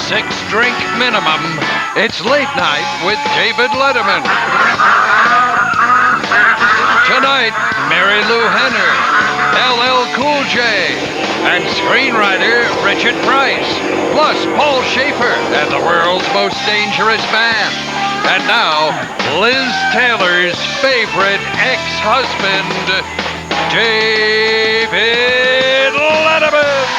6-drink minimum. It's Late Night with David Letterman. Tonight, Mary Lou Henner, LL Cool J, and screenwriter Richard Price, plus Paul Shaffer and the world's most dangerous man. And now, Liz Taylor's favorite ex-husband, David Letterman.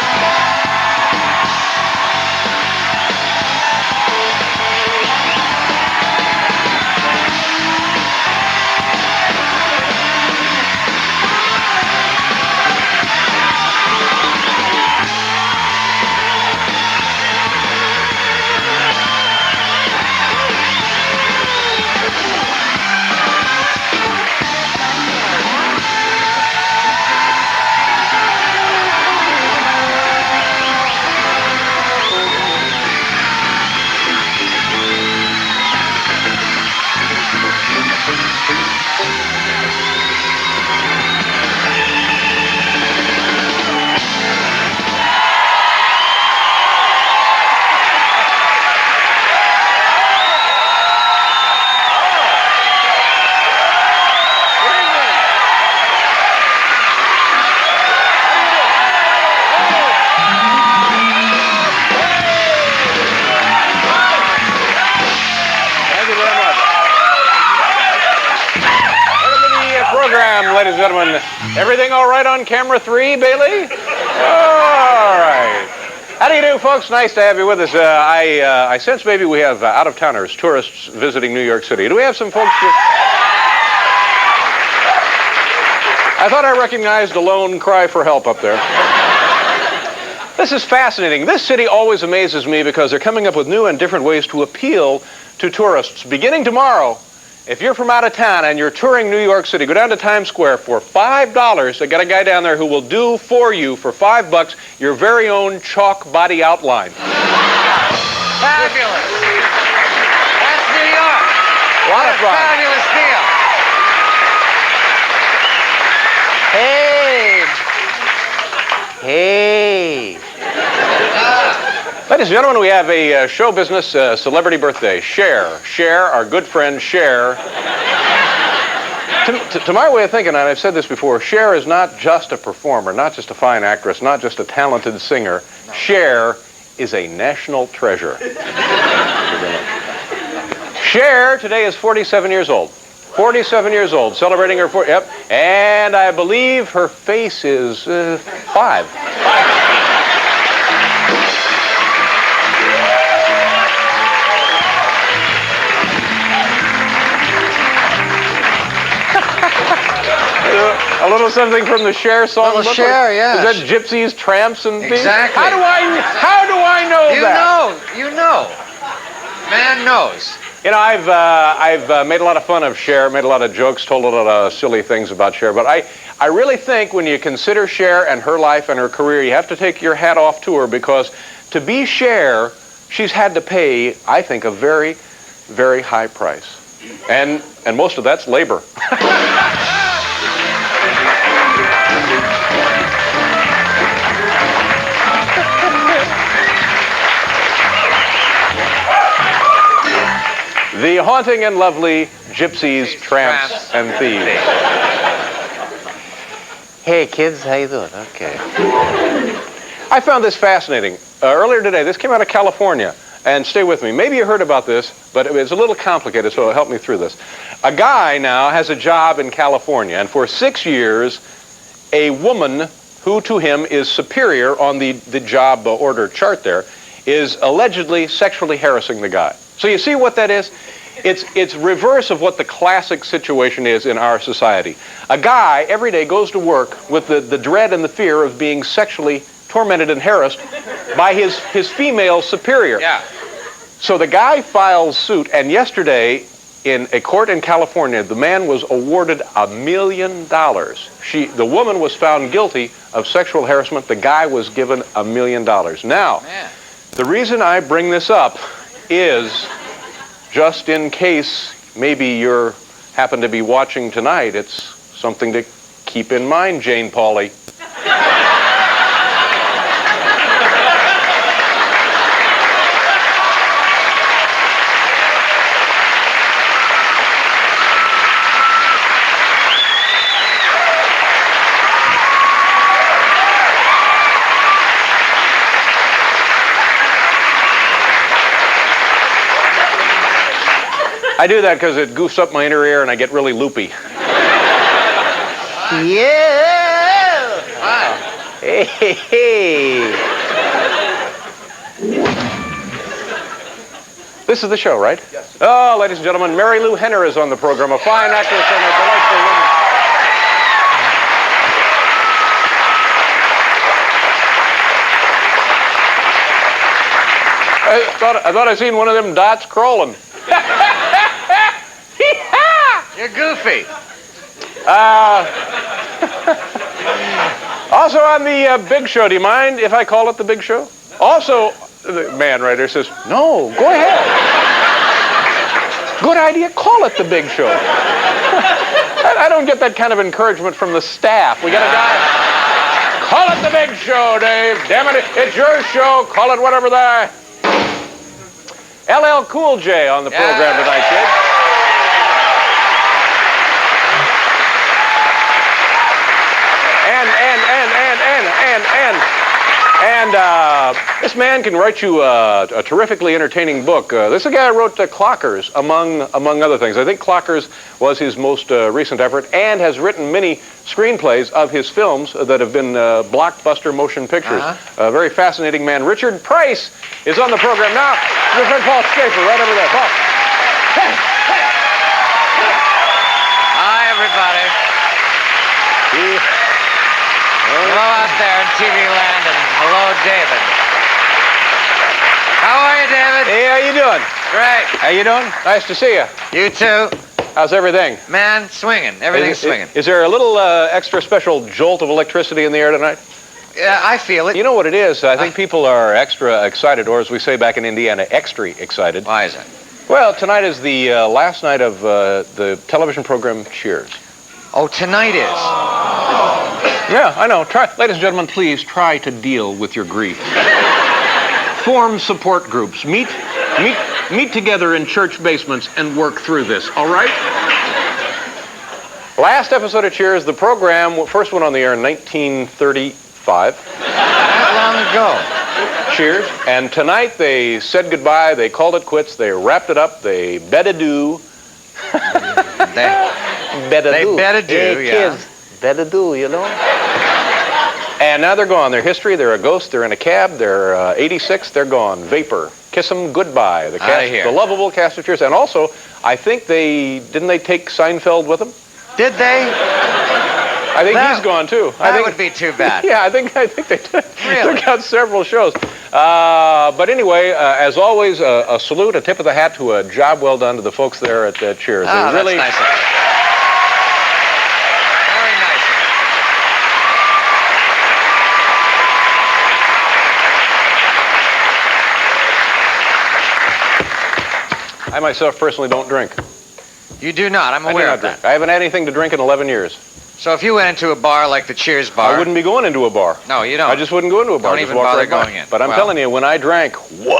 Ladies and gentlemen, everything all right on camera 3, Bailey? All right. How do you do, folks? Nice to have you with us. I sense maybe we have out-of-towners, tourists visiting New York City. Do we have some folks? I thought I recognized a lone cry for help up there. This is fascinating. This city always amazes me because they're coming up with new and different ways to appeal to tourists. Beginning tomorrow, if you're from out of town and you're touring New York City, go down to Times Square for $5. They got a guy down there who will do for you for $5 your very own chalk body outline. Fabulous. That's New York. A lot of fun. Fabulous deal. Hey. Ladies and gentlemen, we have a show business celebrity birthday. Cher, our good friend Cher. To my way of thinking, and I've said this before, Cher is not just a performer, not just a fine actress, not just a talented singer. No. Cher is a national treasure. Cher today is 47 years old. 47 years old, celebrating her yep. And I believe her face is 5. A little something from the Cher song. A little Cher, yes. Is that Gypsies, Tramps, and Thieves? Exactly. How do I know that? You know. Man knows. You know, I've made a lot of fun of Cher, made a lot of jokes, told a lot of silly things about Cher, but I really think when you consider Cher and her life and her career, you have to take your hat off to her, because to be Cher, she's had to pay, I think, a very, very high price. And most of that's labor. The haunting and lovely Gypsies, Tramps, and Thieves. Hey, kids, how you doing? Okay. I found this fascinating. Earlier today, this came out of California. And stay with me. Maybe you heard about this, but it's a little complicated, so help me through this. A guy now has a job in California, and for 6 years, a woman who to him is superior on the job order chart there is allegedly sexually harassing the guy. So you see what that is? It's reverse of what the classic situation is in our society. A guy every day goes to work with the dread and the fear of being sexually tormented and harassed by his female superior. Yeah. So the guy files suit, and yesterday in a court in California, the man was awarded $1 million. The woman was found guilty of sexual harassment. The guy was given $1 million. Now, the reason I bring this up is just in case maybe you happen to be watching tonight, it's something to keep in mind, Jane Pauley. I do that because it goofs up my inner ear and I get really loopy. Yeah. Wow. Hey, hey, hey. This is the show, right? Yes. Oh, ladies and gentlemen, Mary Lou Henner is on the program, a fine actress and a delightful woman. I thought I seen one of them dots crawling. You're goofy. Also on the Big Show, do you mind if I call it the Big Show? Also, the man right there says, no, go ahead. Good idea, call it the Big Show. I don't get that kind of encouragement from the staff. We got a guy, call it the Big Show, Dave. Damn it, it's your show, call it whatever the... LL Cool J on the program tonight, kids. And this man can write you a terrifically entertaining book. This is a guy who wrote Clockers, among other things. I think Clockers was his most recent effort, and has written many screenplays of his films that have been blockbuster motion pictures. A very fascinating man. Richard Price is on the program now. Your friend Paul Shaffer, right over there. Paul. Hey, hey. Hi, everybody. Hello out there in TV land, and hello, David. How are you, David? Hey, how you doing? Great. How you doing? Nice to see you. You too. How's everything? Man, swinging. Everything's swinging. Is there a little extra special jolt of electricity in the air tonight? Yeah, I feel it. You know what it is? I think people are extra excited, or as we say back in Indiana, extra excited. Why is it? Well, tonight is the last night of the television program Cheers. Oh, tonight is. Yeah, I know. Ladies and gentlemen, please try to deal with your grief. Form support groups. Meet together in church basements and work through this, all right? Last episode of Cheers, the program first went on the air in 1935. That long ago. Cheers. And tonight they said goodbye, they called it quits, they wrapped it up, they bid adieu. They bet adieu, hey, yeah. Kids, bet adieu, you know? And now they're gone. They're history. They're a ghost. They're in a cab. They're 86. They're gone. Vapor. Kiss them goodbye. The lovable cast of Cheers. And also, I think didn't they take Seinfeld with them? Did they? I think he's gone too. That would be too bad. Yeah, I think they did. Really? Took out several shows. But anyway, as always, a salute, a tip of the hat to a job well done to the folks there at Cheers. Oh, they really, that's nice of you. Very nice of I myself personally don't drink. You do not. I'm aware of that. I haven't had anything to drink in 11 years. So if you went into a bar like the Cheers bar... I wouldn't be going into a bar. No, you don't. I just wouldn't go into a bar. Don't even bother going in. But I'm telling you, when I drank, whoa!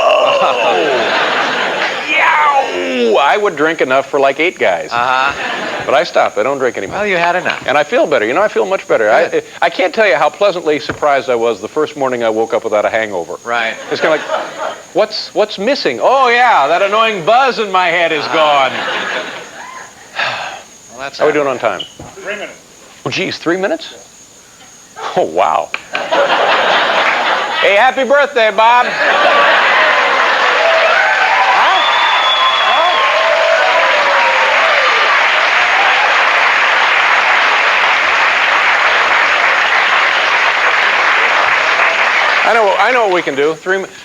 Yow! I would drink enough for like 8 guys. But I stopped. I don't drink anymore. Well, you had enough. And I feel better. You know, I feel much better. I can't tell you how pleasantly surprised I was the first morning I woke up without a hangover. Right. It's kind of like, what's missing? Oh, yeah, that annoying buzz in my head is gone. Well, that's how are we doing on time? 3 minutes. Oh, geez, 3 minutes? Oh, wow. Hey, happy birthday, Bob. I know what we can do.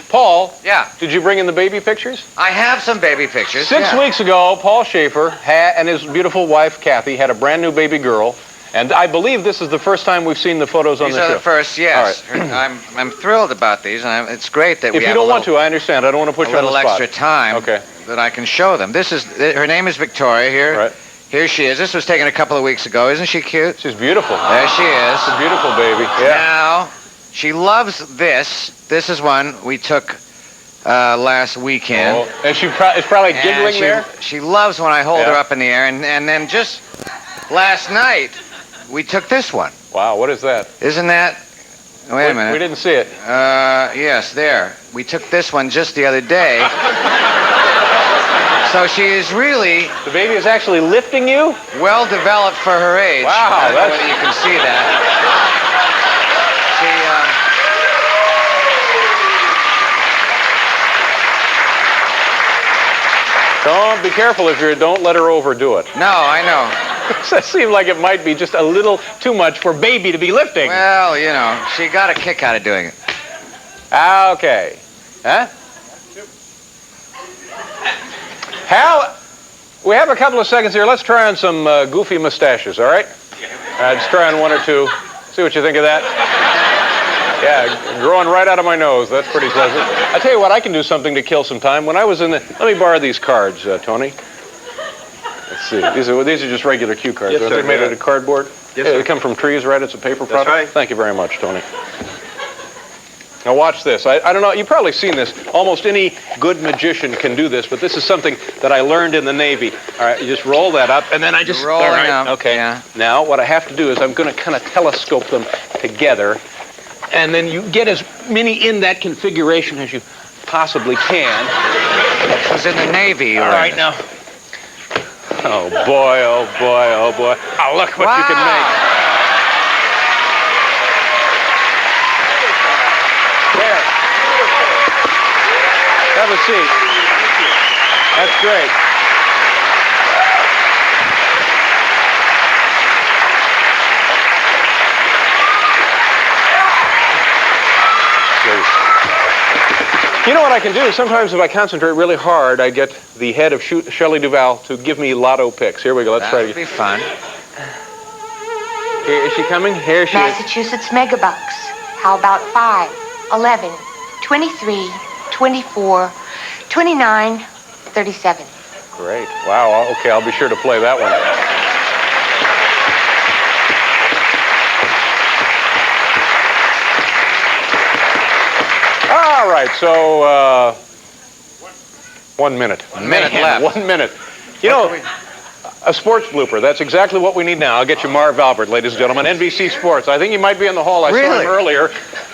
Paul. Yeah. Did you bring in the baby pictures? I have some baby pictures. 6 weeks ago, Paul Shaffer and his beautiful wife, Kathy, had a brand new baby girl. And I believe this is the first time we've seen the photos on the show. These are the first, yes. All right. I'm thrilled about these, and it's great that we have If you don't want to, I understand. I don't want to put you on the spot. A little extra time that I can show them. Her name is Victoria here. Right. Here she is. This was taken a couple of weeks ago. Isn't she cute? She's beautiful. There she is. She's a beautiful baby. Yeah. Now, she loves this. This is one we took last weekend. Oh, and she is probably giggling there? She loves when I hold her up in the air. And then just last night, we took this one. Wow, what is that? Isn't that... Wait a minute. We didn't see it. Yes, there. We took this one just the other day. So she is really... The baby is actually lifting you? well developed for her age. Wow, I don't know that's... whether you can see that. Don't be careful if you don't let her overdo it. No, I know. That seemed like it might be just a little too much for baby to be lifting. Well, you know, she got a kick out of doing it. Okay. Huh? Hal, we have a couple of seconds here. Let's try on some goofy mustaches, all right? Just try on one or two. See what you think of that. Yeah, growing right out of my nose. That's pretty pleasant. I tell you what, I can do something to kill some time. When I was in the... Let me borrow these cards, Tony. Let's see. These are just regular cue cards. Yes, Aren't sir, they made yeah. out of cardboard? Yes, Yeah, sir. they come from trees, right? It's a paper product? right. Thank you very much, Tony. Now watch this. I don't know, you've probably seen this. Almost any good magician can do this, but this is something that I learned in the Navy. All right, you just roll that up, and then I just... Rolling all right, up, okay. yeah. Now, what I have to do is I'm going to kind of telescope them together, and then you get as many in that configuration as you possibly can. It was in the Navy. All right, now. Oh, boy, oh, boy, oh, boy. Oh, look what you can make. There. Have a seat. That's great. You know what I can do? Sometimes if I concentrate really hard, I get the head of Shelley Duvall to give me lotto picks. Here we go. Let's try That would to... be fun. Here, is she coming? Here she is. Massachusetts megabucks. How about 5, 11, 23, 24, 29, 37? Great. Wow. Okay, I'll be sure to play that one. All right, so 1 minute. 1 minute left. 1 minute. You know, a sports blooper. That's exactly what we need now. I'll get you Marv Albert, ladies and gentlemen. NBC Sports. I think he might be in the hall. I saw Really? him earlier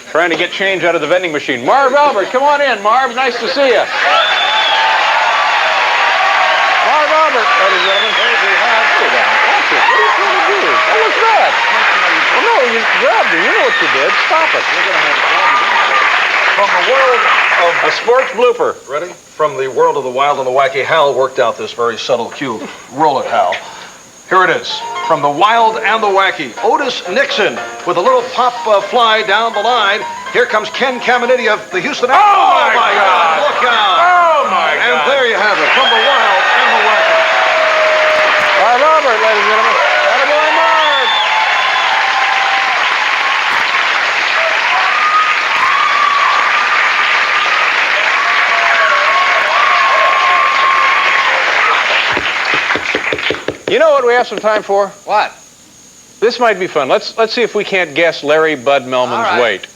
trying to get change out of the vending machine. Marv Albert, come on in, Marv. Nice to see you. Marv Albert, ladies and gentlemen. Hey, watch it. What are you trying to do? Oh, what's that? Oh, no, you grabbed her. You know what you did. Stop it. We're going to have a problem. From the world of... A sports blooper. Ready? From the world of the wild and the wacky, Hal worked out this very subtle cue. Roll it, Hal. Here it is. From the wild and the wacky, Otis Nixon with a little pop fly down the line. Here comes Ken Caminiti of the Houston... Oh, my God. Look out. Oh, my God. And there you have it. From the wild and the wacky. Marv Albert, ladies and gentlemen. Attaboy, Marv. You know what we have some time for? What? This might be fun. Let's see if we can't guess Larry Bud Melman's weight.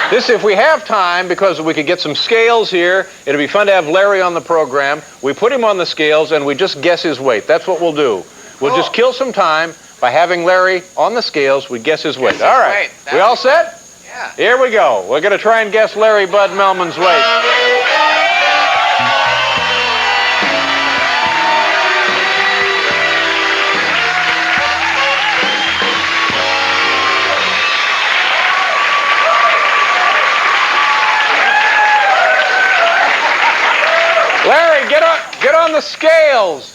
This, if we have time, because we could get some scales here, it'll be fun to have Larry on the program. We put him on the scales and we just guess his weight. That's what we'll do. We'll just kill some time by having Larry on the scales. We guess his weight. All right. We all set? Yeah. Here we go. We're going to try and guess Larry Bud Melman's weight. Larry, get on the scales.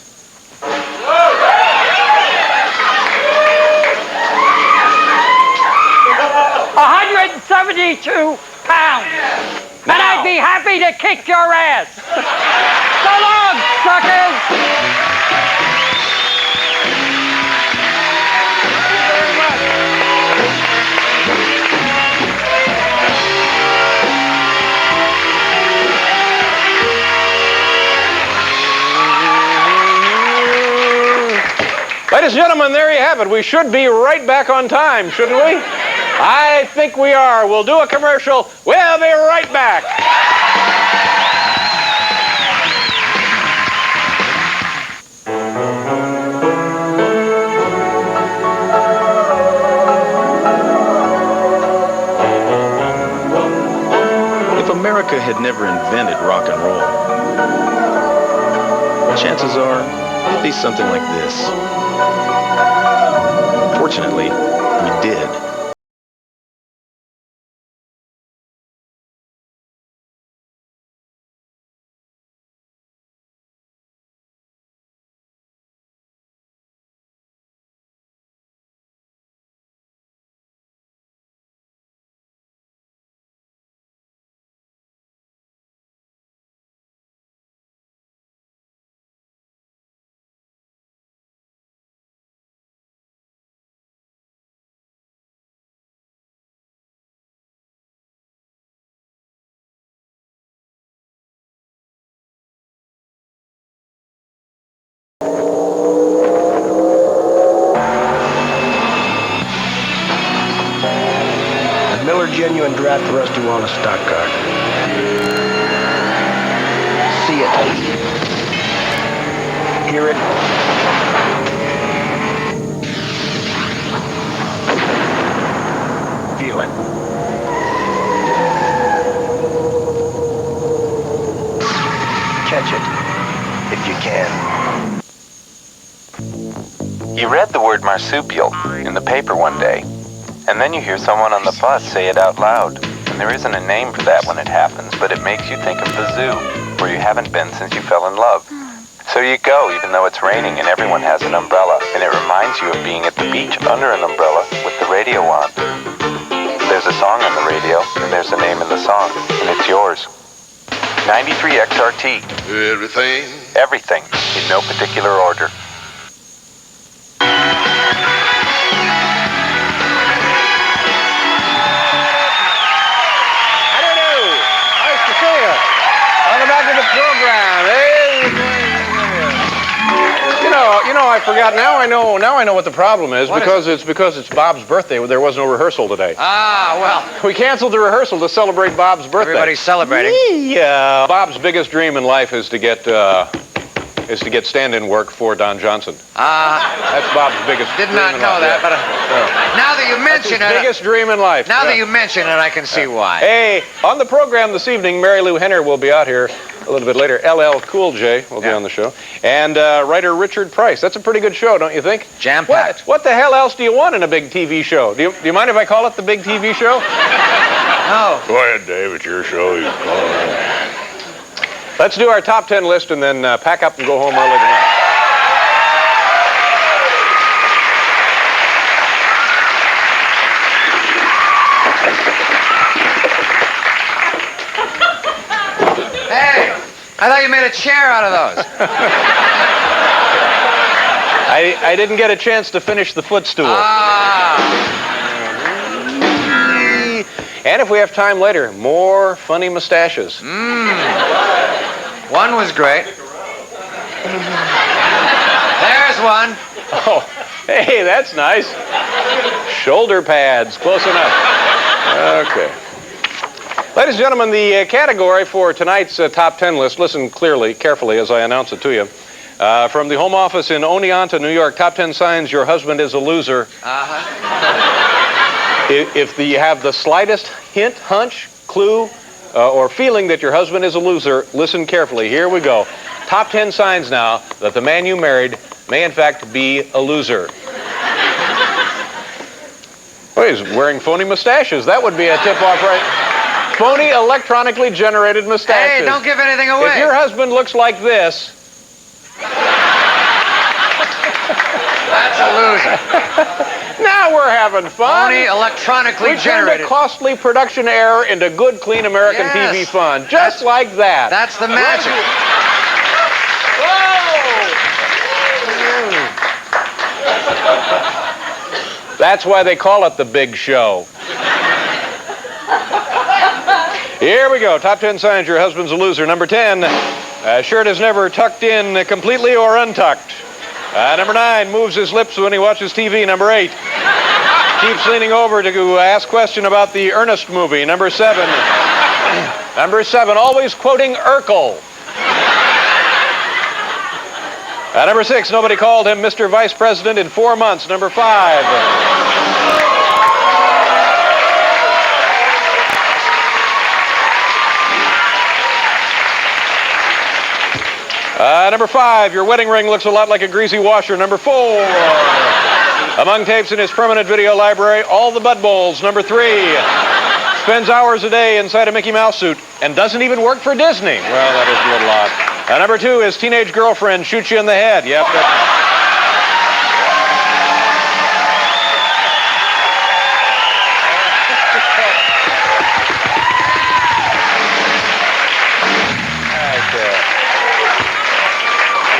172 pounds. And I'd be happy to kick your ass. So long, suckers. Ladies and gentlemen, there you have it. We should be right back on time, shouldn't we? I think we are. We'll do a commercial. We'll be right back. If America had never invented rock and roll, chances are it'll be something like this. Fortunately, we did. Miller Genuine Draft Rusty on a stock car. See it. Hear it. Feel it. Catch it, if you can. You read the word marsupial in the paper one day. And then you hear someone on the bus say it out loud. And there isn't a name for that when it happens, but it makes you think of the zoo, where you haven't been since you fell in love. So you go, even though it's raining and everyone has an umbrella. And it reminds you of being at the beach under an umbrella with the radio on. There's a song on the radio, and there's a name in the song, and it's yours. 93 XRT. Everything. Everything, in no particular order. I forgot. Now I know what the problem is. Because it's Bob's birthday. There was no rehearsal today. Ah, well. We canceled the rehearsal to celebrate Bob's birthday. Everybody's celebrating. Yeah. Bob's biggest dream in life is to get stand-in work for Don Johnson. That's Bob's biggest dream in life. Did not know that, but now that you mention it. Biggest dream in life. Now that you mention it, I can see why. Hey, on the program this evening, Mary Lou Henner will be out here a little bit later. LL Cool J will be on the show. And writer Richard Price. That's a pretty good show, don't you think? Jam-packed. What the hell else do you want in a big TV show? Do you mind if I call it the big TV show? No. Go ahead, Dave. It's your show. You call it. Let's do our top 10 list and then pack up and go home early tonight. Hey, I thought you made a chair out of those. I didn't get a chance to finish the footstool. And if we have time later, more funny mustaches. One was great. There's one. Oh, hey, that's nice. Shoulder pads, close enough. Okay. Ladies and gentlemen, the category for tonight's top 10 list, listen carefully as I announce it to you. From the home office in Oneonta, New York, top 10 signs your husband is a loser. If you have the slightest hint, hunch, clue, or feeling that your husband is a loser, listen carefully. Here we go. Top 10 signs now that the man you married may in fact be a loser. Well, he's wearing phony mustaches. That would be a tip-off, right? Phony electronically generated mustaches. Hey, don't give anything away. If your husband looks like this... That's a loser. Now we're having fun. Phony electronically generated. We turned a costly production error into good, clean American TV fun. Just like that. That's the magic. Whoa! That's why they call it the big show. Here we go. Top 10 signs your husband's a loser. Number 10, shirt is never tucked in completely or untucked. Number 9, moves his lips when he watches TV. Number 8, keeps leaning over to ask question about the Ernest movie. Number 7, always quoting Urkel. Number 6, nobody called him Mr. Vice President in 4 months. Number 5. Number 5, your wedding ring looks a lot like a greasy washer. Number 4, among tapes in his permanent video library, all the Bud Bowls. Number 3, spends hours a day inside a Mickey Mouse suit and doesn't even work for Disney. Well, that is a little odd. Number 2, his teenage girlfriend shoots you in the head. Yep.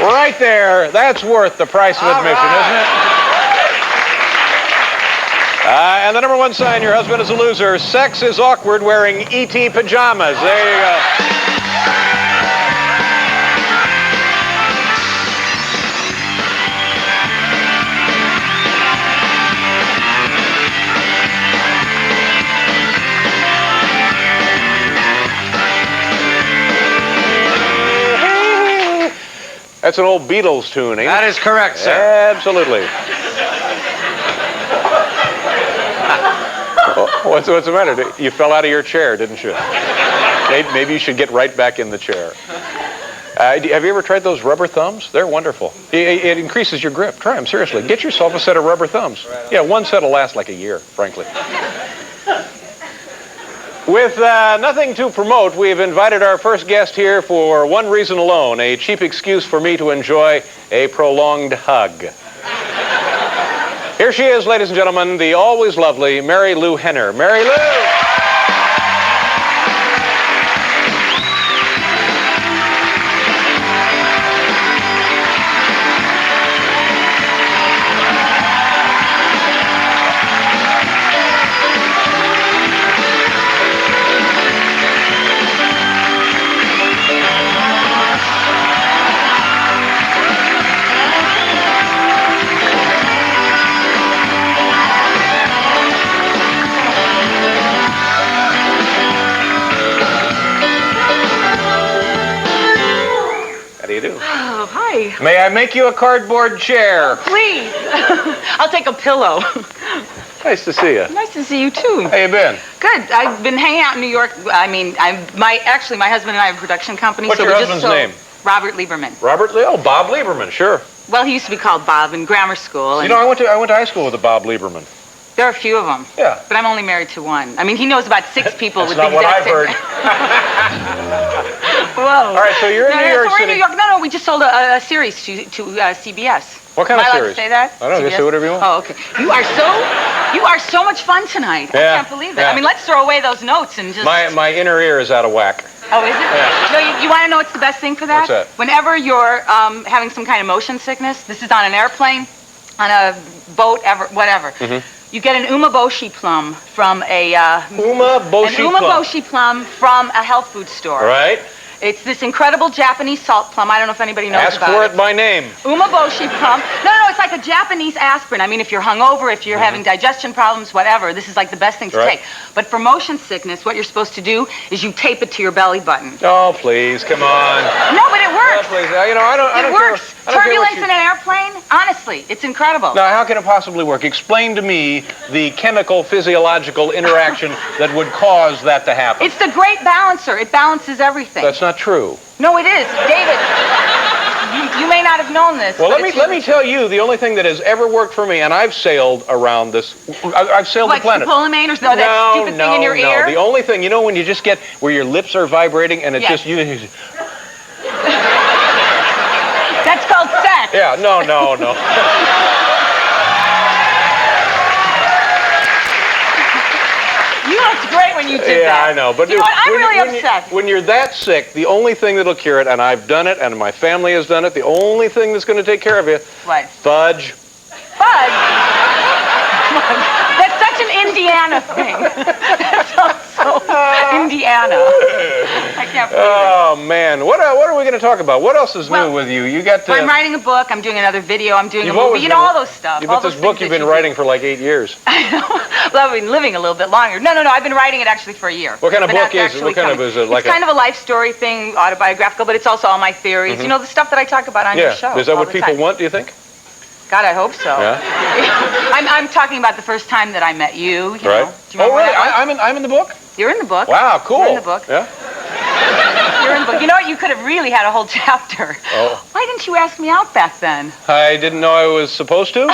Right there, that's worth the price of admission, isn't it? And the number 1 sign your husband is a loser. Sex is awkward wearing E.T. pajamas. There you go. That's an old Beatles tune, ain't it? That is correct, sir. Absolutely. What's the matter? You fell out of your chair, didn't you? Maybe you should get right back in the chair. Have you ever tried those rubber thumbs? They're wonderful. It increases your grip. Try them, seriously. Get yourself a set of rubber thumbs. Yeah, one set will last like a year, frankly. With nothing to promote, we've invited our first guest here for one reason alone, a cheap excuse for me to enjoy a prolonged hug. Here she is, ladies and gentlemen, the always lovely Mary Lou Henner. Mary Lou! May I make you a cardboard chair? Please. I'll take a pillow. Nice to see you. Nice to see you, too. How you been? Good. I've been hanging out in New York. I mean, my husband and I have a production company. What's your husband's name? Robert Lieberman. Robert Lee? Oh, Bob Lieberman, sure. Well, he used to be called Bob in grammar school. You know, I went to high school with a Bob Lieberman. There are a few of them. Yeah. But I'm only married to one. I mean, he knows about 6 people with the exact exact same. That's not what I've heard. Whoa. All right, so you're in New York City. City. In New York. No, we just sold a series to CBS. What kind of series? Am I allowed to say that? I don't know. Just say whatever you want. Oh, okay. You are so much fun tonight. Yeah. I can't believe it. Yeah. I mean, let's throw away those notes and just... My inner ear is out of whack. Oh, is it? Yeah. No, you want to know what's the best thing for that? What's that? Whenever you're having some kind of motion sickness, this is on an airplane, on a boat, whatever. Mm-hmm. You get an umeboshi plum from a... umeboshi plum from a health food store. Right. It's this incredible Japanese salt plum. I don't know if anybody knows about it. Ask for it by name. Umeboshi plum. No, it's like a Japanese aspirin. I mean, if you're hungover, if you're having digestion problems, whatever, this is like the best thing to take. But for motion sickness, what you're supposed to do is you tape it to your belly button. Oh, please, come on. No, but it works. Oh, please. You know, I don't It works. Turbulence in an airplane, honestly, it's incredible. Now, how can it possibly work? Explain to me the chemical, physiological interaction that would cause that to happen. It's the great balancer. It balances everything. That's not true. No, it is. David, you may not have known this. Well, let me tell you the only thing that has ever worked for me, and I've sailed around this. I've sailed the planet. Like scopolamine or that stupid thing in your ear? No, the only thing, you know, when you just get where your lips are vibrating and it's just you. That's called sex. Yeah, no. You looked great when you did that. Yeah, I know. But you know what? I'm really upset. When you're that sick, the only thing that'll cure it, and I've done it, and my family has done it, the only thing that's going to take care of you, what? Fudge. Fudge? That's such an Indiana thing. That sounds so Indiana. I can't believe it. Oh, man. What are we going to talk about? What else is new with you? You got I'm writing a book. I'm doing another video. I'm doing a movie. You know, all those stuff. But this book you've been writing for like 8 years. I know. Well, I've been living a little bit longer. No. I've been writing it actually for a year. What kind of book is it? What kind of is it? It's kind of a life story thing, autobiographical, but it's also all my theories. You know, the stuff that I talk about on your show. Is that what people want, do you think? God, I hope so. Yeah. I'm talking about the first time that I met you. You right. know. Do you really? I'm in the book? You're in the book. Wow, cool. You're in the book. Yeah. You're in the book. You know what? You could have really had a whole chapter. Oh. Why didn't you ask me out back then? I didn't know I was supposed to.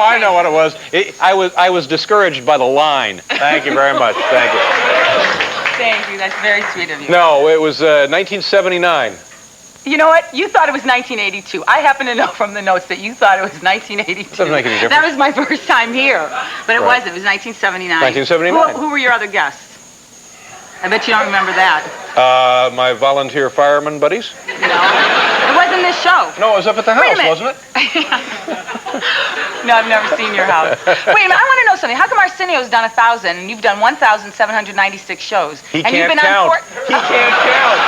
I know what it was. I was discouraged by the line. Thank you very much. Thank you. Thank you. That's very sweet of you. No, it was 1979. You know what? You thought it was 1982. I happen to know from the notes that you thought it was 1982. Doesn't make any difference. That was my first time here. But it wasn't. It was 1979. 1979. Who were your other guests? I bet you don't remember that. My volunteer fireman buddies. No. It wasn't this show. No, it was up at the house, wasn't it? No, I've never seen your house. Wait a minute, I want to know something. How come Arsenio's done 1,000 and you've done 1,796 shows? He and can't you've been count. He can't count.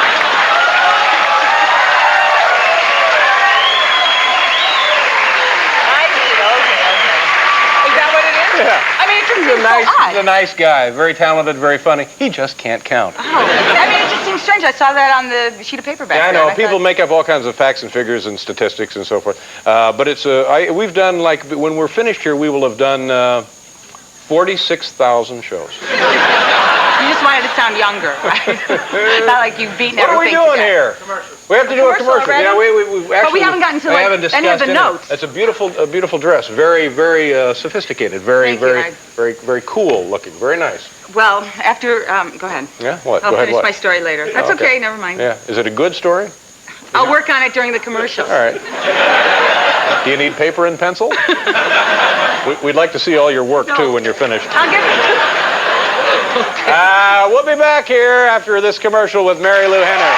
Yeah. I mean, it just seems so odd. He's a nice guy, very talented, very funny. He just can't count. Oh. I mean, it just seems strange. I saw that on the sheet of paper back there. Yeah, I know. People make up all kinds of facts and figures and statistics and so forth. But it's we've done, like, when we're finished here, we will have done 46,000 shows. You just wanted to sound younger, right? Not like you've beaten everything. What are we doing here? We have to do a commercial. Already? Yeah, we actually. But we haven't gotten to any of the notes. It's a beautiful dress. Very, very sophisticated. Very cool looking. Very nice. Well, after go ahead. Yeah. What? I'll Go ahead. finish my story later. That's okay. Never mind. Yeah. Is it a good story? I'll work on it during the commercial. All right. Do you need paper and pencil? We'd like to see all your work too when you're finished. I'll give you. We'll be back here after this commercial with Mary Lou Henner.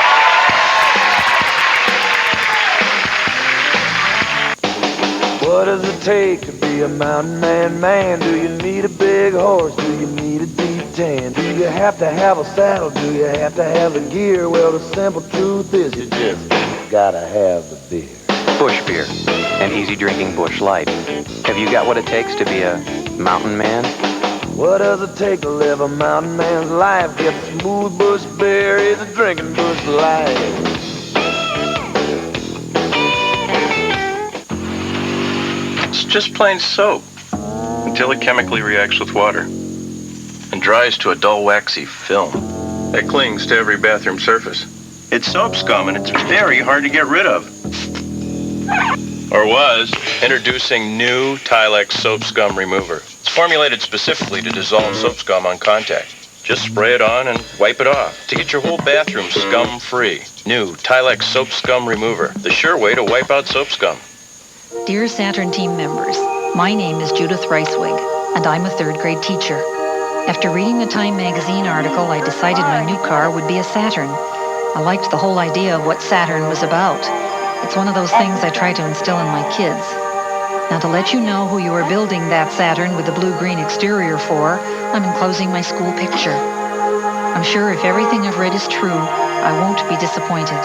What does it take to be a mountain man? Do you need a big horse? Do you need a deep tan? Do you have to have a saddle? Do you have to have the gear? Well, the simple truth is you just gotta have the beer. Bush beer, an easy drinking bush light. Have you got what it takes to be a mountain man? What does it take to live a mountain man's life? Get smooth bush beer, is a drinking bush life. It's just plain soap until it chemically reacts with water and dries to a dull, waxy film that clings to every bathroom surface. It's soap scum, and it's very hard to get rid of. Or was. Introducing new Tilex Soap Scum Remover. It's formulated specifically to dissolve soap scum on contact. Just spray it on and wipe it off to get your whole bathroom scum-free. New Tilex Soap Scum Remover, the sure way to wipe out soap scum. Dear Saturn team members, my name is Judith Reiswig, and I'm a third-grade teacher. After reading the Time magazine article, I decided my new car would be a Saturn. I liked the whole idea of what Saturn was about. It's one of those things I try to instill in my kids. Now, to let you know who you are building that Saturn with the blue-green exterior for, I'm enclosing my school picture. I'm sure if everything I've read is true, I won't be disappointed.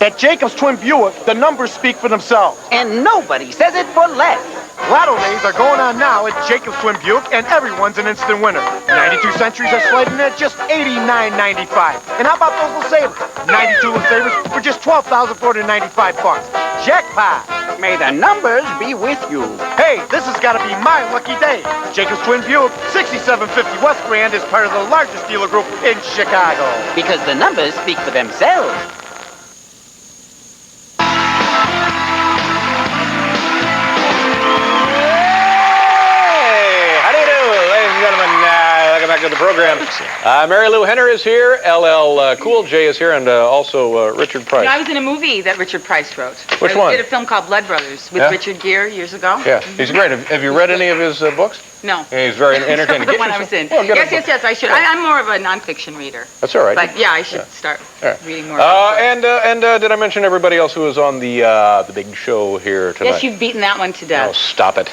At Jacob's Twin Buick, the numbers speak for themselves. And nobody says it for less. Lotto days are going on now at Jacob's Twin Buick, and everyone's an instant winner. 92 Centuries are sliding at just $89.95. And how about those LeSabres? 92 LeSabres for just $12,495. Jackpot! May the numbers be with you. Hey, this has got to be my lucky day. Jacob's Twin Buick, 6750 West Grand, is part of the largest dealer group in Chicago. Because the numbers speak for themselves. Back to the program. Mary Lou Henner is here, LL Cool J is here, and also Richard Price. You know, I was in a movie that Richard Price wrote. Which one? I did a film called Blood Brothers with Richard Gere years ago. Yeah, he's great. Have you read any of his books? No. Yeah, he's very entertaining. The one I was in. Yes, I should. I'm more of a nonfiction reader. That's all right. But yeah, I should start reading more. And did I mention everybody else who was on the big show here tonight? Yes, you've beaten that one to death. Oh, stop it.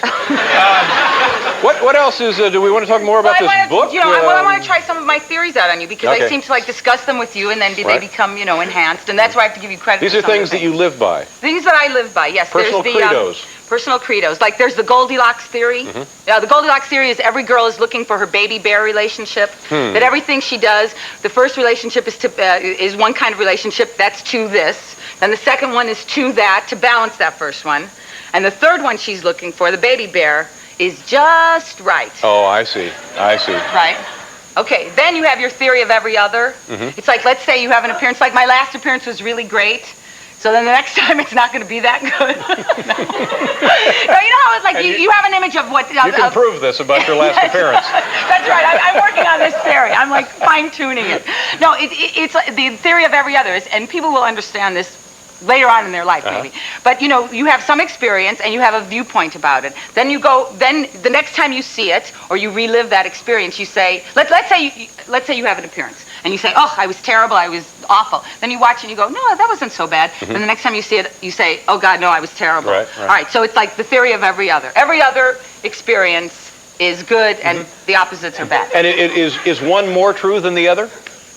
What else is? Do we want to talk more about this book? You know, I want to try some of my theories out on you because I seem to like discuss them with you, and then they become, enhanced, and that's why I have to give you credit. These are things that you live by. Things that I live by. Yes. Personal credos. Personal credos. Like there's the Goldilocks theory. The Goldilocks theory is every girl is looking for her baby bear relationship. That everything she does, the first relationship is one kind of relationship. That's to this. Then the second one is to that to balance that first one, and the third one she's looking for, the baby bear, is just right. Oh, I see. Right? Okay, then you have your theory of every other. Mm-hmm. It's like, let's say you have an appearance, like my last appearance was really great. So then the next time it's not going to be that good. No, you know how it's like you have an image of what... You can prove this about your last appearance. That's right. I'm working on this theory. I'm like fine-tuning it. No, it's the theory of every other. And people will understand this later on in their life, maybe. But, you know, you have some experience and you have a viewpoint about it. Then the next time you see it or you relive that experience, you say, let's say you have an appearance. And you say, oh, I was terrible, I was awful. Then you watch it and you go, no, that wasn't so bad. Mm-hmm. And the next time you see it, you say, oh, God, no, I was terrible. Right. All right, so it's like the theory of every other. Every other experience is good and the opposites are bad. And is one more true than the other?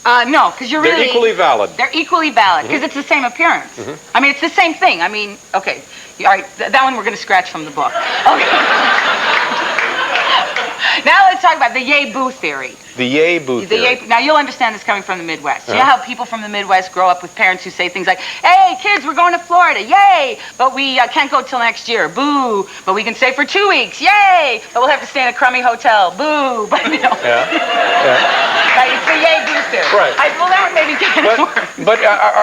No, because you're really... They're equally valid. They're equally valid, because it's the same appearance. I mean, it's the same thing. I mean, okay. All right, that one we're going to scratch from the book. Okay. Now let's talk about the yay-boo theory. The yay-boo theory. Now you'll understand this coming from the Midwest. You know how people from the Midwest grow up with parents who say things like, hey, kids, we're going to Florida, yay! But we can't go till next year, boo! But we can stay for 2 weeks, yay! But we'll have to stay in a crummy hotel, boo! But, you know. Right, it's the yay-boo theory. Right. Well, that would maybe get it more. But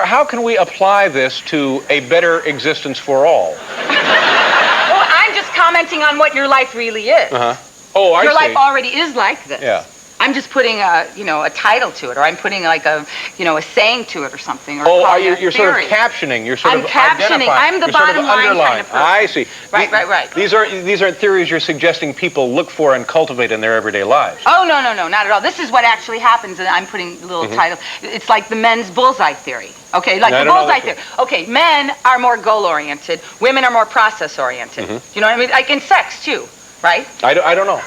how can we apply this to a better existence for all? Well, I'm just commenting on what your life really is. Oh, I see. Your life already is like this. Yeah. I'm just putting a title to it, or I'm putting like a saying to it or something. Or you're sort of captioning. You're sort of captioning. I'm the bottom line kind of person. I see. Right. These are theories you're suggesting people look for and cultivate in their everyday lives. Oh, no, not at all. This is what actually happens, and I'm putting a little title. It's like the men's bullseye theory. Okay, like the bullseye theory. Okay, men are more goal-oriented. Women are more process-oriented. You know what I mean? Like in sex, too, right? I don't know.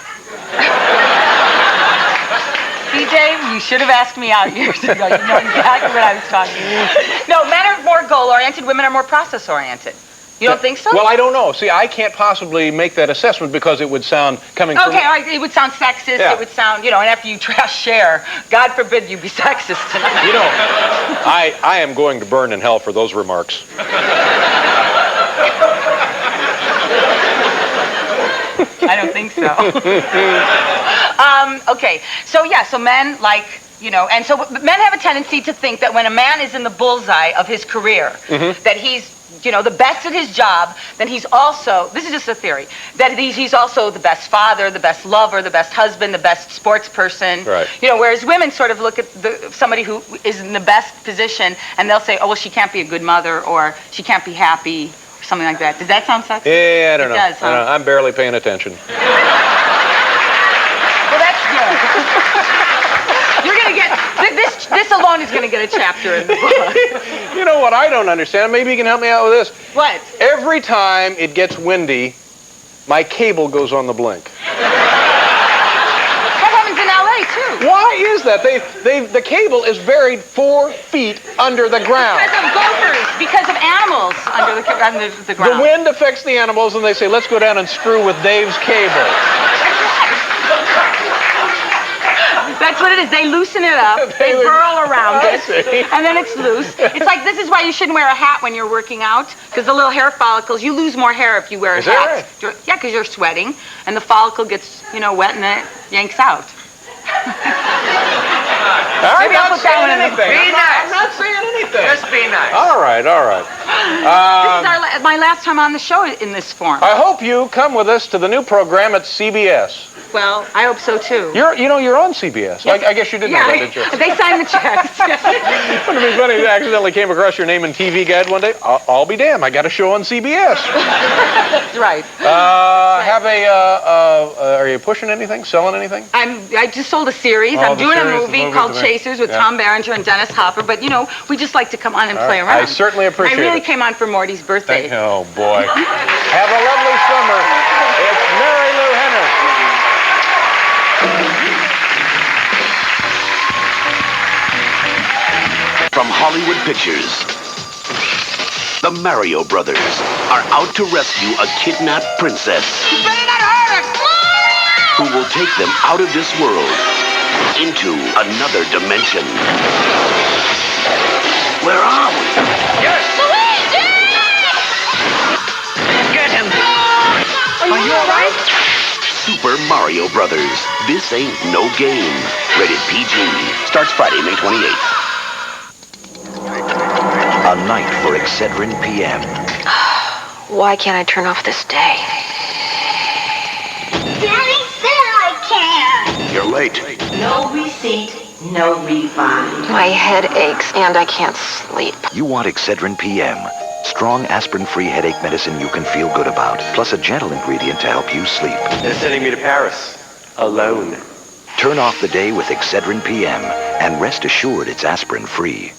CJ, you should have asked me out years ago. You know exactly what I was talking about. No, men are more goal-oriented, women are more process-oriented. You don't think so? Well, I don't know. See, I can't possibly make that assessment because it would sound coming from... Okay, all right, it would sound sexist. Yeah. It would sound, and after you trash Cher, God forbid you be sexist tonight. You know, I am going to burn in hell for those remarks. I don't think so. Okay, so men like, and so men have a tendency to think that when a man is in the bullseye of his career, that he's, the best at his job, then he's also, this is just a theory, that he's also the best father, the best lover, the best husband, the best sports person. Right. Whereas women sort of look at somebody who is in the best position and they'll say, oh, well, she can't be a good mother or she can't be happy. Something like that. Does that sound sexy? Yeah, I don't know. Does, huh? I don't know. I'm barely paying attention. Well, that's good. You're going to get... This alone is going to get a chapter in the book. You know what I don't understand? Maybe you can help me out with this. What? Every time it gets windy, my cable goes on the blink. That happens in L.A., too. Why is that? The cable is buried 4 feet under the ground. Because of gophers. Because of animals under the ground. The wind affects the animals, and they say, let's go down and screw with Dave's cable. That's what it is. They loosen it up. They burl around it. And then it's loose. It's like, this is why you shouldn't wear a hat when you're working out, because the little hair follicles, you lose more hair if you wear a hat. That right? Yeah, because you're sweating, and the follicle gets, wet, and then it yanks out. Maybe I'll put that one in the Be nice. I'm not saying anything. Just be nice. All right. This is my last time on the show in this form. I hope you come with us to the new program at CBS. Well, I hope so too. You're on CBS. Yes. I guess you didn't know that, did you? They signed the checks. Wouldn't it be funny if you accidentally came across your name in TV Guide one day? I'll be damned. I got a show on CBS. That's right. Are you pushing anything? Selling anything? I just sold a series. I'm doing a movie called Chasers with Tom Berenger and Dennis Hopper. But we just like to come on and play around. I certainly appreciate it. I really came on for Morty's birthday. Oh boy. Have a lovely summer. It's Mary Lou Henner. From Hollywood Pictures, the Mario Brothers are out to rescue a kidnapped princess who will take them out of this world into another dimension. Where are we? Yes! Luigi! Get him! Are you all right? Super Mario Brothers. This ain't no game. Rated PG. Starts Friday, May 28th. A night for Excedrin PM. Why can't I turn off this day? Daddy said I can. You're late. No receipt, no refund. My head aches and I can't sleep. You want Excedrin PM. Strong aspirin-free headache medicine you can feel good about, plus a gentle ingredient to help you sleep. They're sending me to Paris. Alone. Turn off the day with Excedrin PM, and rest assured it's aspirin-free.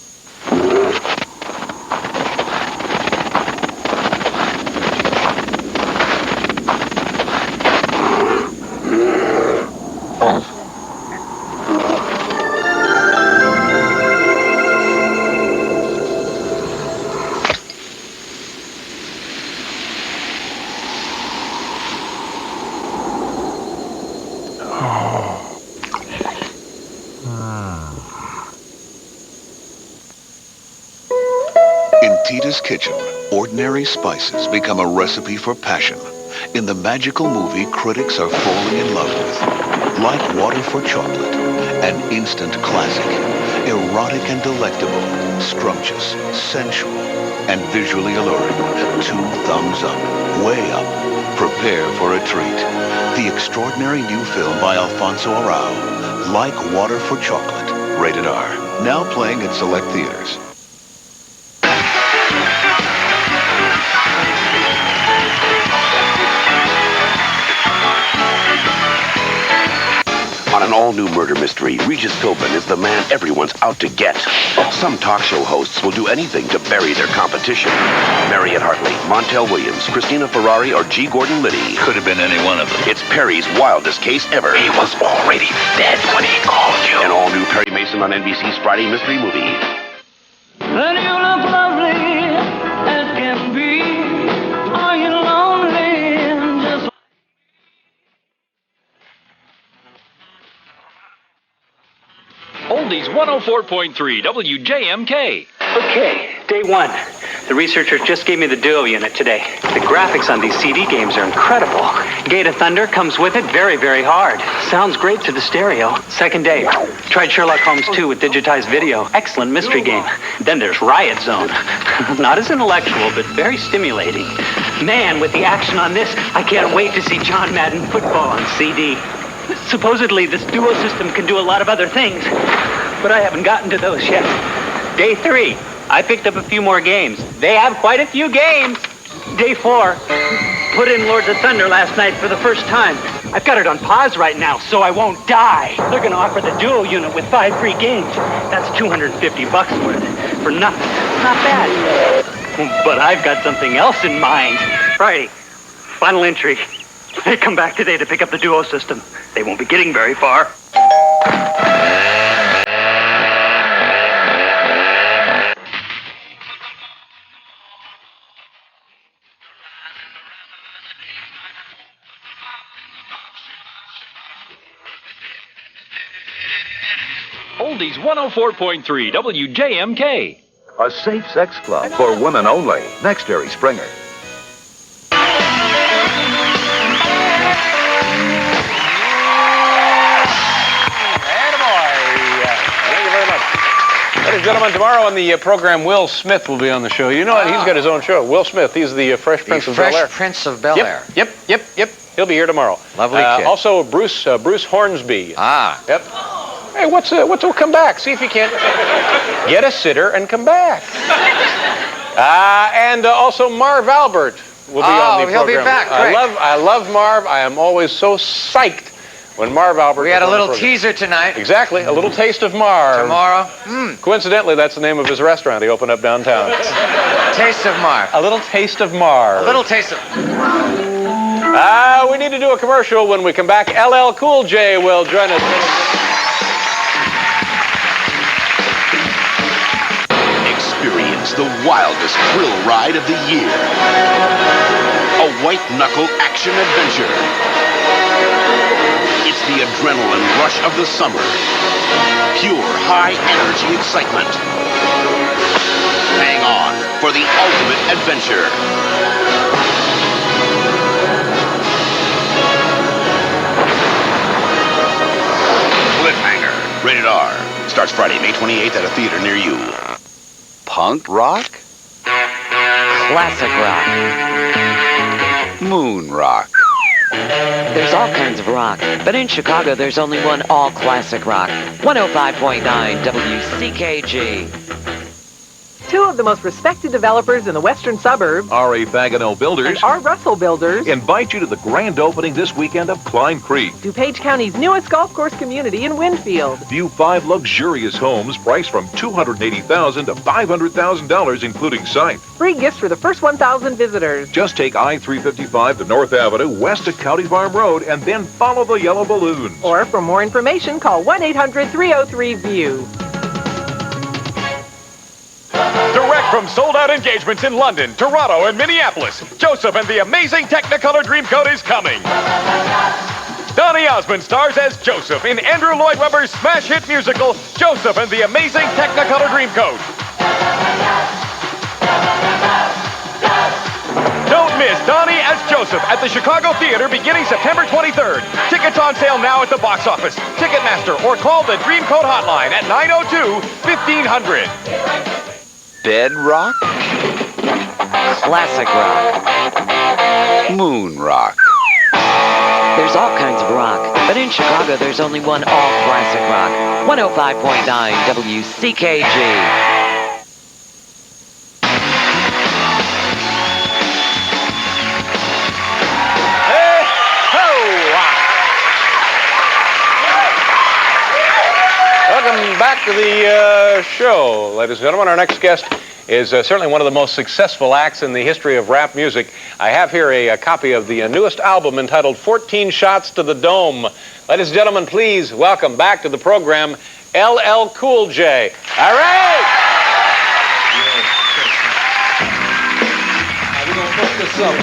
In Tita's kitchen, ordinary spices become a recipe for passion. In the magical movie critics are falling in love with. Like Water for Chocolate, an instant classic. Erotic and delectable, scrumptious, sensual, and visually alluring. 2 thumbs up, way up. Prepare for a treat. The extraordinary new film by Alfonso Arau, Like Water for Chocolate, rated R. Now playing at select theaters. On an all-new murder mystery, Regis Philbin is the man everyone's out to get. Some talk show hosts will do anything to bury their competition. Mariette Hartley, Montel Williams, Christina Ferrari, or G. Gordon Liddy. Could have been any one of them. It's Perry's wildest case ever. He was already dead when he called you. An all-new Perry Mason on NBC's Friday mystery movie. And you look lovely as can be. Are you lonely? Just Oldies 104.3 WJMK. Okay, day one. The researchers just gave me the duo unit today. The graphics on these CD games are incredible. Gate of Thunder comes with it very, very hard. Sounds great to the stereo. Second day. Tried Sherlock Holmes 2 with digitized video. Excellent mystery game. Then there's Riot Zone. Not as intellectual, but very stimulating. Man, with the action on this, I can't wait to see John Madden football on CD. Supposedly, this duo system can do a lot of other things, but I haven't gotten to those yet. Day 3, I picked up a few more games. They have quite a few games. Day 4, put in Lords of Thunder last night for the first time. I've got it on pause right now, so I won't die. They're going to offer the duo unit with 5 free games. That's $250 worth for nothing. Not bad. But I've got something else in mind. Friday, final entry. They come back today to pick up the duo system. They won't be getting very far. Oldies 104.3 WJMK. A safe sex club for women only. Next, Jerry Springer. Ladies and gentlemen, tomorrow on the program, Will Smith will be on the show. You know what? He's got his own show. Will Smith. He's the Fresh Prince of Bel-Air. Fresh Prince of Bel-Air. Yep. He'll be here tomorrow. Lovely kid. Also, Bruce Hornsby. Ah. Yep. Hey, we'll come back. See if you can't get a sitter and come back. And also Marv Albert will be on the program. He'll be back. Great. I love Marv. I am always so psyched when Marv Albert. We had a little teaser tonight. Exactly, a little taste of Marv. Tomorrow. Coincidentally, that's the name of his restaurant he opened up downtown. Taste of Marv. A little taste of Marv. A little taste of. We need to do a commercial. When we come back, LL Cool J will join us. Experience the wildest thrill ride of the year. A white-knuckle action adventure. It's the adrenaline rush of the summer. Pure high-energy excitement. Hang on for the ultimate adventure. Rated R. Starts Friday, May 28th at a theater near you. Punk rock? Classic rock. Moon rock. There's all kinds of rock, but in Chicago there's only one all-classic rock. 105.9 WCKG. Two of the most respected developers in the western suburbs, R.A. Fagano Builders, and R. Russell Builders, invite you to the grand opening this weekend of Climb Creek. DuPage County's newest golf course community in Winfield. View 5 luxurious homes priced from $280,000 to $500,000, including site. Free gifts for the first 1,000 visitors. Just take I-355 to North Avenue, west of County Farm Road, and then follow the yellow balloons. Or for more information, call 1-800-303-VIEW. Direct from sold-out engagements in London, Toronto, and Minneapolis, Joseph and the Amazing Technicolor Dreamcoat is coming. Donny Osmond stars as Joseph in Andrew Lloyd Webber's smash hit musical, Joseph and the Amazing Technicolor Dreamcoat. Don't miss Donny as Joseph at the Chicago Theater beginning September 23rd. Tickets on sale now at the box office, Ticketmaster, or call the Dreamcoat hotline at 902-1500. Bedrock? Classic rock. Moon rock. There's all kinds of rock, but in Chicago there's only one all-classic rock. 105.9 WCKG. Welcome back to the show, ladies and gentlemen. Our next guest is certainly one of the most successful acts in the history of rap music. I have here a copy of the newest album entitled 14 Shots to the Dome. Ladies and gentlemen, please welcome back to the program LL Cool J. All right! We're going to fuck this up.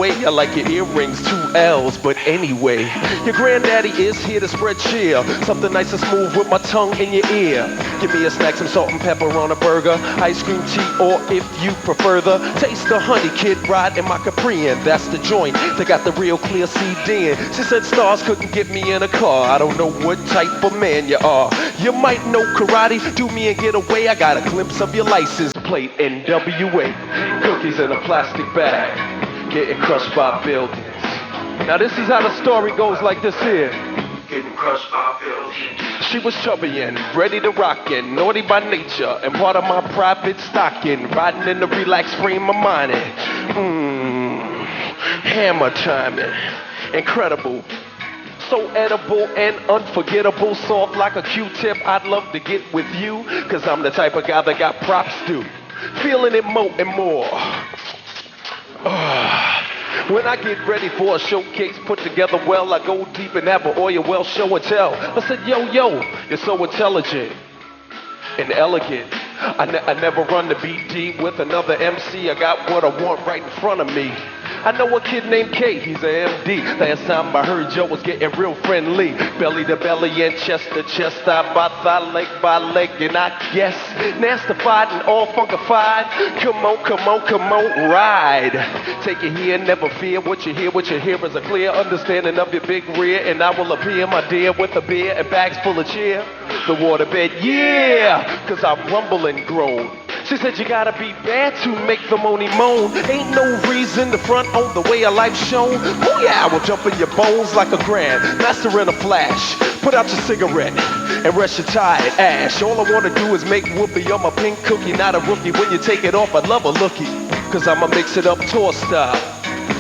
I like your earrings, 2 L's, but anyway, your granddaddy is here to spread cheer. Something nice and smooth with my tongue in your ear. Give me a snack, some salt and pepper on a burger, ice cream tea, or if you prefer the taste of honey, kid, ride in my Capri, and that's the joint. They got the real clear CD in. She said stars couldn't get me in a car. I don't know what type of man you are. You might know karate, do me and get away. I got a glimpse of your license plate, NWA. Cookies in a plastic bag, getting crushed by buildings. Now this is how the story goes like this here. Getting crushed by buildings. She was chubby and ready to rock and naughty by nature and part of my private stocking. Riding in the relaxed frame of mind. Hammer timing. Incredible. So edible and unforgettable. Soft like a Q-tip. I'd love to get with you, cause I'm the type of guy that got props due. Feeling it more and more. When I get ready for a showcase put together well, I go deep and have an oil well show and tell. I said, yo, you're so intelligent and elegant. I never run the BD with another MC. I got what I want right in front of me. I know a kid named Kate, he's a MD. Last time I heard Joe was getting real friendly. Belly to belly and chest to chest, thigh by thigh, leg by leg, and I guess nastified and all funkified. Come on, come on, come on, ride. Take it here, never fear. What you hear is a clear understanding of your big rear. And I will appear, my dear, with a beer and bags full of cheer. The waterbed, yeah, cause I rumble and groan. She said you gotta be bad to make the money moan. Ain't no reason to front on the way of life shown. Oh yeah, I will jump in your bones like a grand master in a flash. Put out your cigarette and rest your tired ash. All I wanna do is make whoopee on my pink cookie. Not a rookie when you take it off, I love a lookie. Cause I'ma mix it up tour style.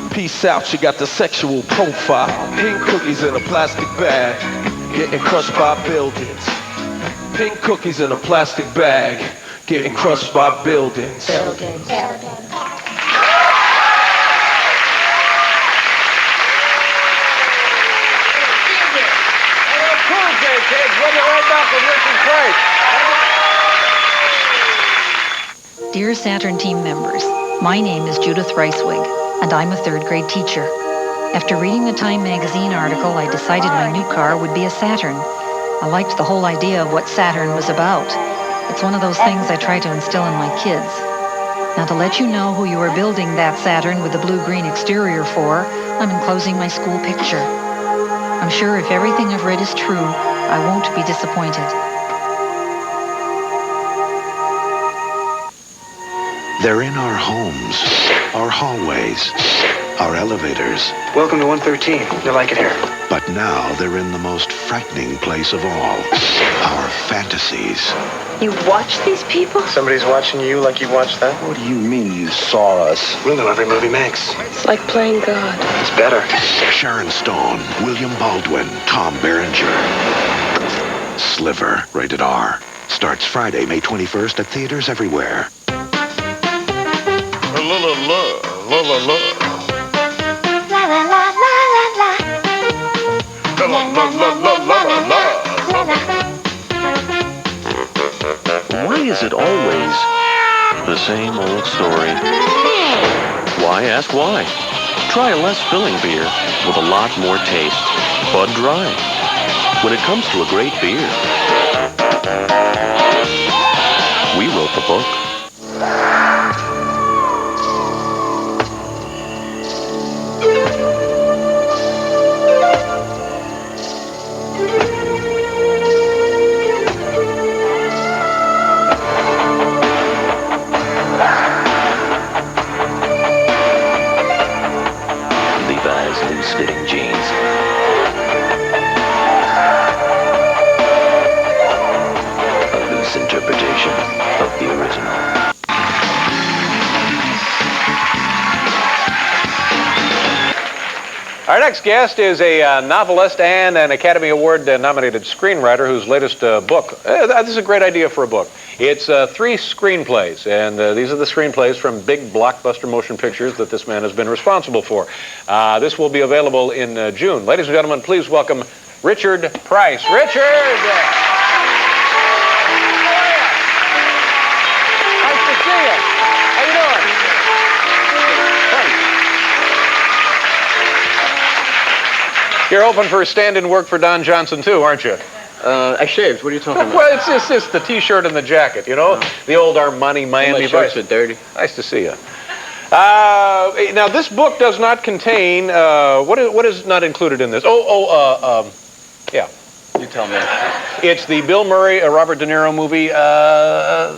Peace out, she got the sexual profile. Pink cookies in a plastic bag, getting crushed by buildings. Pink cookies in a plastic bag, getting crushed by buildings. Cool J kids, we'll be right back with Richard Price. Dear Saturn team members, my name is Judith Reiswig, and I'm a third grade teacher. After reading the Time magazine article, I decided my new car would be a Saturn. I liked the whole idea of what Saturn was about. It's one of those things I try to instill in my kids. Now, to let you know who you are building that Saturn with the blue-green exterior for, I'm enclosing my school picture. I'm sure if everything I've read is true, I won't be disappointed. They're in our homes, our hallways, our elevators. Welcome to 113. You'll like it here. But now they're in the most frightening place of all, our fantasies. You watch these people? Somebody's watching you like you watched them? What do you mean you saw us? We'll know every movie makes. It's like playing God. It's better. Sharon Stone, William Baldwin, Tom Berenger. Sliver, rated R. Starts Friday, May 21st at theaters everywhere. La la la, la la la. La la la la la la. La la la la la la la. Why is it always the same old story? Why ask why? Try a less filling beer with a lot more taste. Bud Dry. When it comes to a great beer, we wrote the book. Loose-fitting jeans. A loose interpretation of the original. Our next guest is a novelist and an Academy Award-nominated screenwriter whose latest book, this is a great idea for a book. It's 3 screenplays, and these are the screenplays from big blockbuster motion pictures that this man has been responsible for. This will be available in June. Ladies and gentlemen, please welcome Richard Price. Richard! Nice to see you. How you doing? You're hoping for a stand-in work for Don Johnson, too, aren't you? I shaved. What are you talking about? Well, it's just the T-shirt and the jacket, you know? The old Armani Miami My shirts are dirty. Nice to see you. Now, this book does not contain, what is not included in this? Yeah. You tell me. It's the Bill Murray, Robert De Niro movie, Mad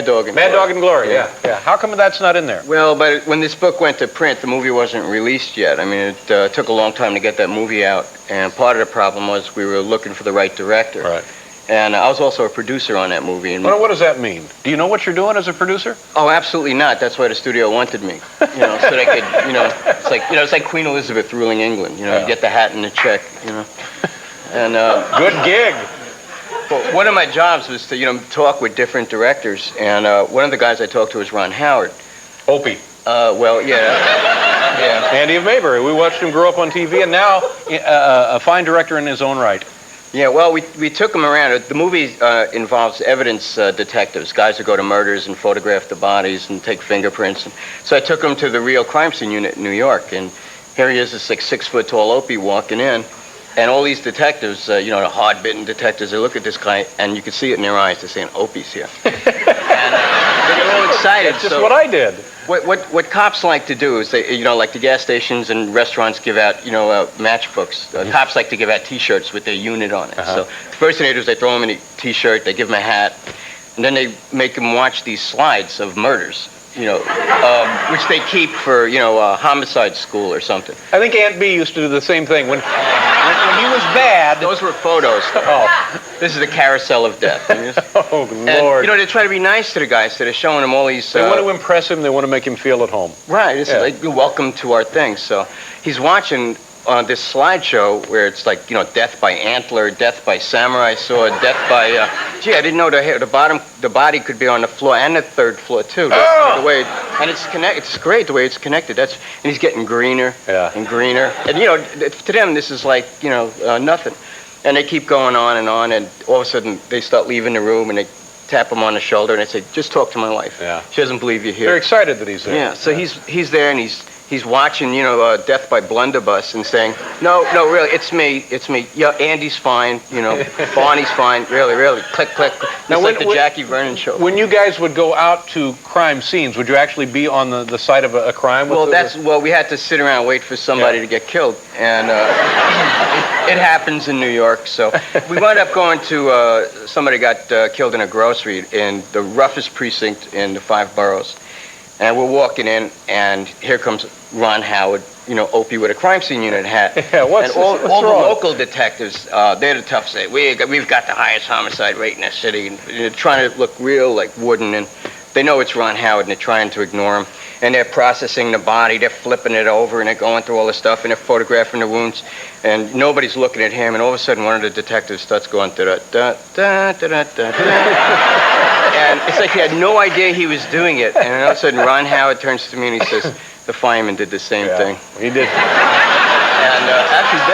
Dog and Mad Glory. Dog and Glory, yeah. How come that's not in there? Well, but when this book went to print, the movie wasn't released yet. I mean, it took a long time to get that movie out, and part of the problem was we were looking for the right director. Right. And I was also a producer on that movie. And Well, what does that mean? Do you know what you're doing as a producer? Oh, absolutely not. That's why the studio wanted me. You know, so they could, it's like Queen Elizabeth ruling England. You know, you get the hat and the check. You know. And good gig. Well, one of my jobs was to, talk with different directors, and one of the guys I talked to was Ron Howard. Opie. Well, yeah. Andy of Mayberry. We watched him grow up on TV, and now a fine director in his own right. Yeah, well, we took them around. The movie involves evidence detectives, guys who go to murders and photograph the bodies and take fingerprints. And so I took them to the real crime scene unit in New York, and here he is, this like 6-foot-tall Opie walking in, and all these detectives, the hard-bitten detectives, they look at this guy, and you can see it in their eyes. They're saying, Opie's here. And they're all excited. That's just what I did. What cops like to do is they, like the gas stations and restaurants give out, matchbooks. Cops like to give out T-shirts with their unit on it. So the first thing they do is they throw them in a T-shirt, they give them a hat, and then they make them watch these slides of murders, which they keep for, homicide school or something. I think Aunt B used to do the same thing. When he was bad... Those were photos. This is the carousel of death. Oh, Lord. And, they try to be nice to the guy, so they're showing him all these... They want to impress him. They want to make him feel at home. Right. It's like, welcome to our thing. So he's watching this slideshow where it's like, death by antler, death by samurai sword, death by... gee, I didn't know the body could be on the floor and the third floor, too. The way it's great the way it's connected. And he's getting greener and greener. And, to them, this is like, nothing. And they keep going on, and all of a sudden, they start leaving the room, and they tap him on the shoulder, and they say, just talk to my wife. Yeah. She doesn't believe you're here. They're excited that he's there. Yeah, so he's there, and he's watching, Death by Blunderbuss and saying, no, really, it's me. Yeah, Andy's fine, Barney's fine, really, click. Now, it's like the Jackie Vernon show. When you guys would go out to crime scenes, would you actually be on the site of a crime? Well, we had to sit around and wait for somebody to get killed, and it happens in New York, so we wound up going to, somebody got killed in a grocery in the roughest precinct in the 5 boroughs. And we're walking in, and here comes Ron Howard, Opie with a crime scene unit hat. Yeah, what's the local detectives, they're the tough say, we've got the highest homicide rate in the city. And they're trying to look real, like wooden, and they know it's Ron Howard, and they're trying to ignore him. And they're processing the body, they're flipping it over, and they're going through all the stuff, and they're photographing the wounds, and nobody's looking at him, and all of a sudden one of the detectives starts going, and it's like he had no idea he was doing it, and all of a sudden Ron Howard turns to me and he says, the fireman did the same thing. He did. And actually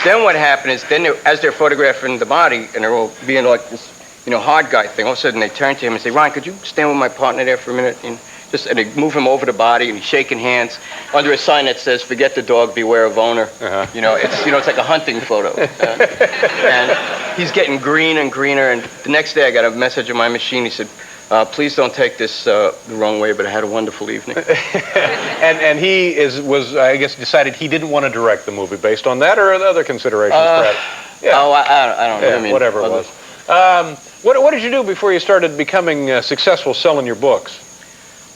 then what happened is, as they're photographing the body, and they're all being like this, hard guy thing, all of a sudden they turn to him and say, Ron, could you stand with my partner there for a minute? And they move him over the body, and he's shaking hands under a sign that says, forget the dog, beware of owner. It's like a hunting photo. And he's getting green and greener, and the next day I got a message on my machine. He said, please don't take this the wrong way, but I had a wonderful evening. And he was I guess, decided he didn't want to direct the movie based on that, or other considerations, perhaps? Yeah. Oh, I don't know. Yeah, I mean, whatever it was. What did you do before you started becoming successful selling your books?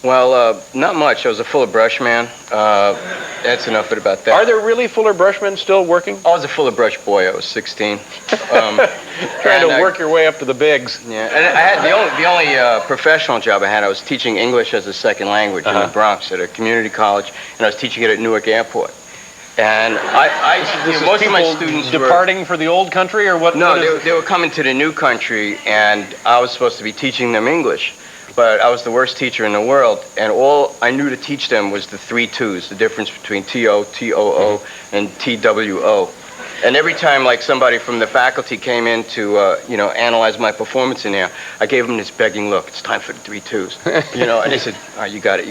Well, not much. I was a Fuller Brush man. That's enough about that. Are there really Fuller Brush men still working? I was a Fuller Brush boy. I was 16. Trying to work your way up to the bigs. Yeah, and I had the only professional job I had. I was teaching English as a second language in the Bronx at a community college, and I was teaching it at Newark Airport. And most of my students departing for the old country, or what? No, they were coming to the new country, and I was supposed to be teaching them English. But I was the worst teacher in the world, and all I knew to teach them was the 3 T's, the difference between T-O, T-O-O, and T-W-O. And every time, like, somebody from the faculty came in to, analyze my performance in there, I gave them this begging look. It's time for the 3 T's. And they said, all right, you got it.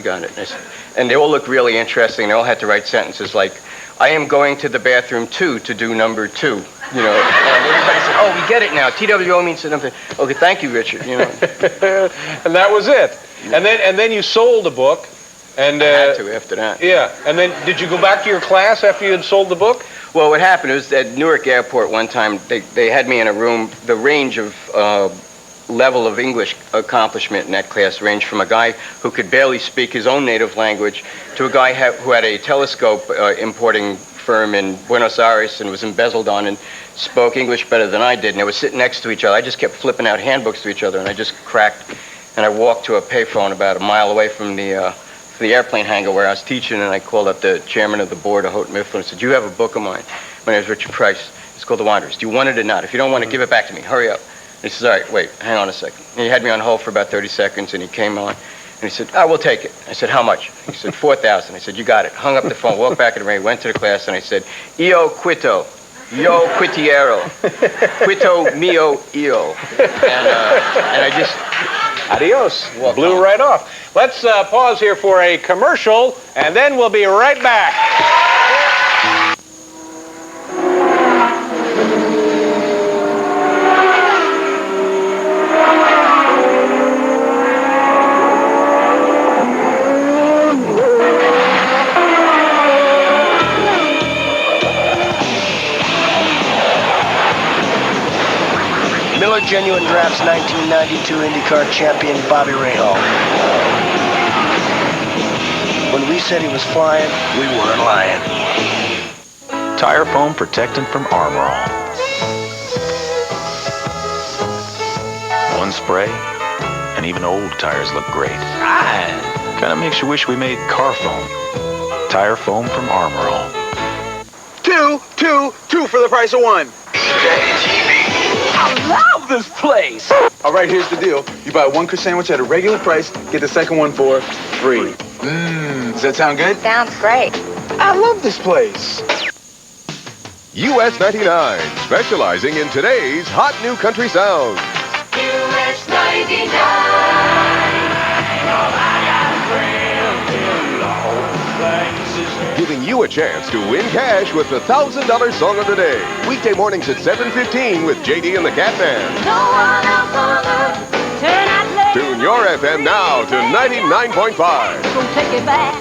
And they all looked really interesting. They all had to write sentences like, I am going to the bathroom too to do number 2. And everybody said, oh, we get it now. TWO means something. Okay, thank you, Richard. And that was it. And then you sold a book. And I had to after that. Yeah. And then did you go back to your class after you had sold the book? Well, what happened was at Newark Airport one time, they had me in a room. The range of level of English accomplishment in that class ranged from a guy who could barely speak his own native language to a guy who had a telescope importing firm in Buenos Aires and was embezzled on and spoke English better than I did. And they were sitting next to each other. I just kept flipping out handbooks to each other, and I just cracked. And I walked to a payphone about a mile away from the airplane hangar where I was teaching, and I called up the chairman of the board of Houghton Mifflin and said, you have a book of mine. My name is Richard Price. It's called The Wanderers. Do you want it or not? If you don't want it, give it back to me. Hurry up. And he says, all right, wait, hang on a second. And he had me on hold for about 30 seconds, and he came on. And he said, we'll take it. I said, how much? He said, 4,000. I said, you got it. Hung up the phone, walked back in the rain, went to the class, and I said, Io quito. Yo quitiero. Quito mio io. And I just... Adios. Blew right off. Let's pause here for a commercial, and then we'll be right back. Miller Genuine Drafts 1992 IndyCar champion Bobby Rahal. When we said he was flying, we weren't lying. Tire foam protectant from Armor All. One spray, and even old tires look great. Kind of makes you wish we made car foam. Tire foam from Armor All. Two for the price of one. I love this place. All right, here's the deal. You buy one Chris sandwich at a regular price, get the second one for free. Does that sound good? Sounds great. I love this place. US 99, specializing in today's hot new country sounds. US 99. Giving you a chance to win cash with the $1,000 Song of the Day. Weekday mornings at 7:15 with JD and the Catman. No one else on earth. Turn out late. Tune your FM now to 99.5. Gonna take it back.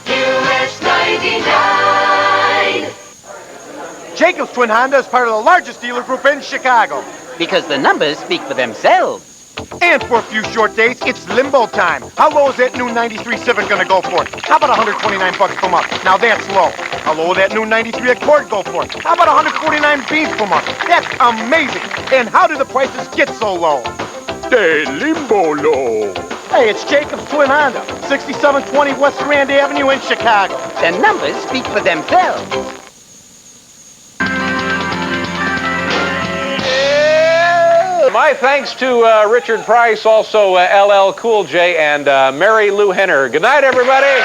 US 99. Jacobs Twin Honda is part of the largest dealer group in Chicago. Because the numbers speak for themselves. And for a few short days, it's limbo time. How low is that new 93 Civic gonna go for? How about 129 bucks per month? Now that's low. How low will that new 93 Accord go for? How about 149 beans per month? That's amazing. And how do the prices get so low? De limbo low. Hey, it's Jacobs Twin Honda, 6720 West Rand Avenue in Chicago. The numbers speak for themselves. My thanks to Richard Price, also LL Cool J, and Mary Lou Henner. Good night, everybody.